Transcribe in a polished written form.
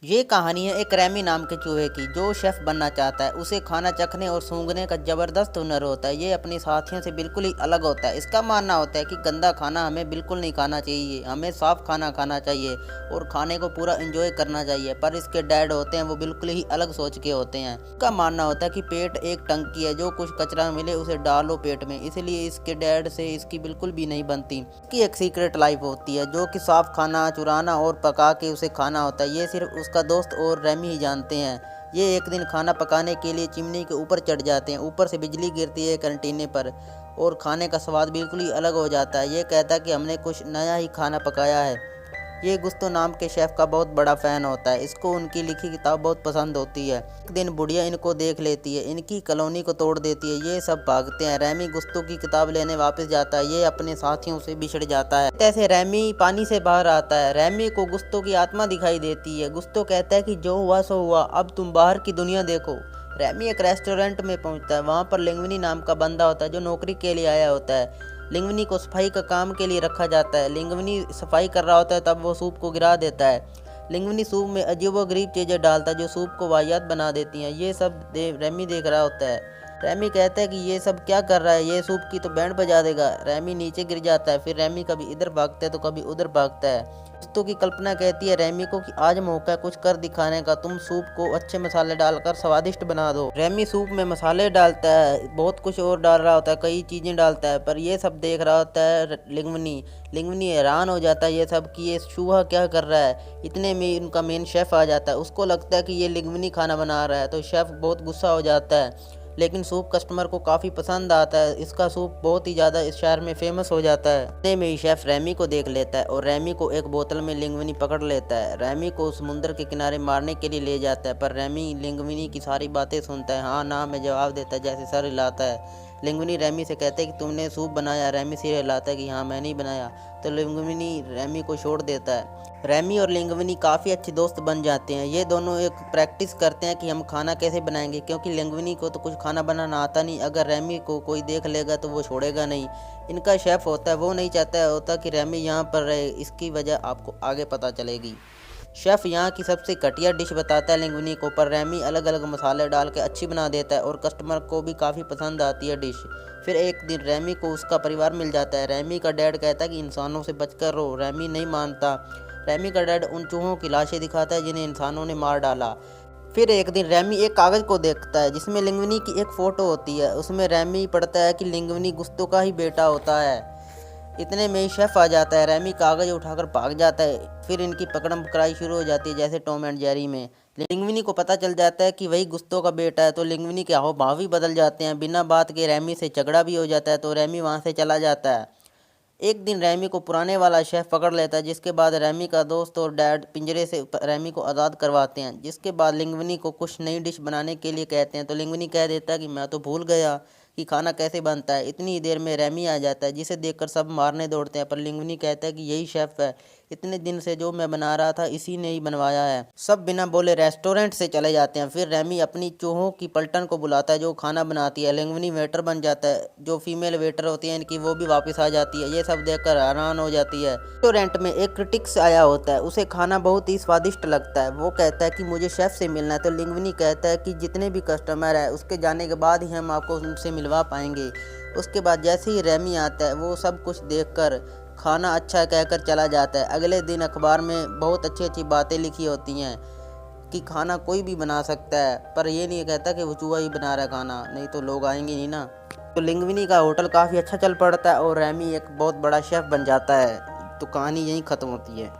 ये कहानी है एक रैमी नाम के चूहे की जो शेफ बनना चाहता है। उसे खाना चखने और सूंघने का जबरदस्त हुनर होता है। ये अपने साथियों से बिल्कुल ही अलग होता है। इसका मानना होता है कि गंदा खाना हमें बिल्कुल नहीं खाना चाहिए, हमें साफ खाना खाना चाहिए और खाने को पूरा एंजॉय करना चाहिए। पर इसके डैड होते हैं वो बिल्कुल ही अलग सोच के होते हैं। इसका मानना होता है कि पेट एक टंकी है, जो कुछ कचरा मिले उसे डालो पेट में, इसलिए इसके डैड से इसकी बिल्कुल भी नहीं बनती। इसकी एक सीक्रेट लाइफ होती है जो कि साफ खाना चुराना और पका के उसे खाना होता है। ये सिर्फ उसका दोस्त और रैमी ही जानते हैं। ये एक दिन खाना पकाने के लिए चिमनी के ऊपर चढ़ जाते हैं। ऊपर से बिजली गिरती है कैंटीने पर और खाने का स्वाद बिल्कुल ही अलग हो जाता है। ये कहता है कि हमने कुछ नया ही खाना पकाया है। ये गुस्तो नाम के शेफ का बहुत बड़ा फ़ैन होता है। इसको उनकी लिखी किताब बहुत पसंद होती है। एक दिन बुढ़िया इनको देख लेती है, इनकी कॉलोनी को तोड़ देती है। ये सब भागते हैं। रैमी गुस्तो की किताब लेने वापस जाता है। ये अपने साथियों से बिछड़ जाता है। ऐसे रैमी पानी से बाहर आता है। रैमी को गुस्तो की आत्मा दिखाई देती है। गुस्तो कहता है कि जो हुआ सो हुआ, अब तुम बाहर की दुनिया देखो। रैमी एक रेस्टोरेंट में पहुंचता है। वहां पर लिंगविनी नाम का बंदा होता है जो नौकरी के लिए आया होता है। लिंगविनी को सफाई का काम के लिए रखा जाता है। लिंगविनी सफाई कर रहा होता है तब वो सूप को गिरा देता है। लिंगविनी सूप में अजीबोगरीब चीज़ें डालता है जो सूप को वाहियात बना देती हैं। ये सब रैमी देख रहा होता है। रैमी कहता है कि ये सब क्या कर रहा है, ये सूप की तो बैंड बजा देगा। रैमी नीचे गिर जाता है। फिर रैमी कभी इधर भागता है तो कभी उधर भागता है। दोस्तों की कल्पना कहती है रैमी को कि आज मौका है कुछ कर दिखाने का, तुम सूप को अच्छे मसाले डालकर स्वादिष्ट बना दो। रैमी सूप में मसाले डालता है, बहुत कुछ और डाल रहा होता है, कई चीज़ें डालता है, पर ये सब देख रहा होता है लिंगविनी। लिंगविनी हैरान हो जाता है ये सब कि ये चूहा क्या कर रहा है। इतने में उनका मेन शेफ़ आ जाता है। उसको लगता है कि ये लिंगविनी खाना बना रहा है तो शेफ़ बहुत गुस्सा हो जाता है। लेकिन सूप कस्टमर को काफ़ी पसंद आता है। इसका सूप बहुत ही ज़्यादा इस शहर में फेमस हो जाता है। इतने में ही शेफ़ रैमी को देख लेता है और रैमी को एक बोतल में लिंगविनी पकड़ लेता है। रैमी को समुद्र के किनारे मारने के लिए ले जाता है, पर रैमी लिंगविनी की सारी बातें सुनता है, हाँ ना में जवाब देता है, जैसे सर हिलाता है। लिंगविनी रैमी से कहता है कि तुमने सूप बनाया। रैमी सिर हिलाता है कि हाँ मैंने ही बनाया। तो लिंगविनी रैमी को छोड़ देता है। रैमी और लिंगविनी काफ़ी अच्छे दोस्त बन जाते हैं। ये दोनों एक प्रैक्टिस करते हैं कि हम खाना कैसे बनाएंगे, क्योंकि लिंगविनी को तो कुछ खाना बनाना आता नहीं। अगर रैमी को कोई देख लेगा तो वो छोड़ेगा नहीं। इनका शेफ़ होता है वो नहीं चाहता होता कि रैमी यहाँ पर रहे। इसकी वजह आपको आगे पता चलेगी। शेफ़ यहाँ की सबसे घटिया डिश बताता है लिंगविनी को, पर रैमी अलग अलग मसाले डाल के अच्छी बना देता है और कस्टमर को भी काफ़ी पसंद आती है डिश। फिर एक दिन रैमी को उसका परिवार मिल जाता है। रैमी का डैड कहता है कि इंसानों से बचकर रहो। रैमी नहीं मानता। रैमी का डैड उन चूहों की लाशें दिखाता है जिन्हें इंसानों ने मार डाला। फिर एक दिन रैमी एक कागज़ को देखता है जिसमें लिंगविनी की एक फ़ोटो होती है। उसमें रैमी पढ़ता है कि लिंगविनी गुस्तो का ही बेटा होता है। इतने में ही शेफ़ आ जाता है। रैमी कागज़ उठाकर भाग जाता है। फिर इनकी पकड़म पकड़ाई शुरू हो जाती है जैसे टॉम एंड जेरी में। लिंगविनी को पता चल जाता है कि वही गुस्तो का बेटा है तो लिंगविनी के हाव भाव भी बदल जाते हैं। बिना बात के रैमी से झगड़ा भी हो जाता है तो रैमी वहाँ से चला जाता है। एक दिन रैमी को पुराने वाला शेफ़ पकड़ लेता है, जिसके बाद रैमी का दोस्त और डैड पिंजरे से रैमी को आज़ाद करवाते हैं। जिसके बाद लिंगविनी को कुछ नई डिश बनाने के लिए कहते हैं तो लिंगविनी कह देता है कि मैं तो भूल गया कि खाना कैसे बनता है। इतनी देर में रैमी आ जाता है जिसे देखकर सब मारने दौड़ते हैं, पर लिंगविनी कहता है कि यही शेफ़ है, इतने दिन से जो मैं बना रहा था इसी ने ही बनवाया है। सब बिना बोले रेस्टोरेंट से चले जाते हैं। फिर रैमी अपनी चूहों की पलटन को बुलाता है जो खाना बनाती है। लिंगविनी वेटर बन जाता है। जो फीमेल वेटर होती है इनकी वो भी वापस आ जाती है। ये सब देखकर हैरान हो जाती है। रेस्टोरेंट में एक क्रिटिक्स आया होता है। उसे खाना बहुत ही स्वादिष्ट लगता है। वो कहता है कि मुझे शेफ़ से मिलना है तो लिंगविनी कहता है कि जितने भी कस्टमर है उसके जाने के बाद ही हम आपको उनसे मिलवा पाएंगे। उसके बाद जैसे ही रैमी आता है वो सब कुछ देखकर खाना अच्छा कहकर चला जाता है। अगले दिन अखबार में बहुत अच्छी अच्छी बातें लिखी होती हैं कि खाना कोई भी बना सकता है, पर ये नहीं कहता कि वो चूहा ही बना रहा है खाना, नहीं तो लोग आएंगे नहीं ना। तो लिंगविनी का होटल काफ़ी अच्छा चल पड़ता है और रैमी एक बहुत बड़ा शेफ़ बन जाता है। तो कहानी यहीं ख़त्म होती है।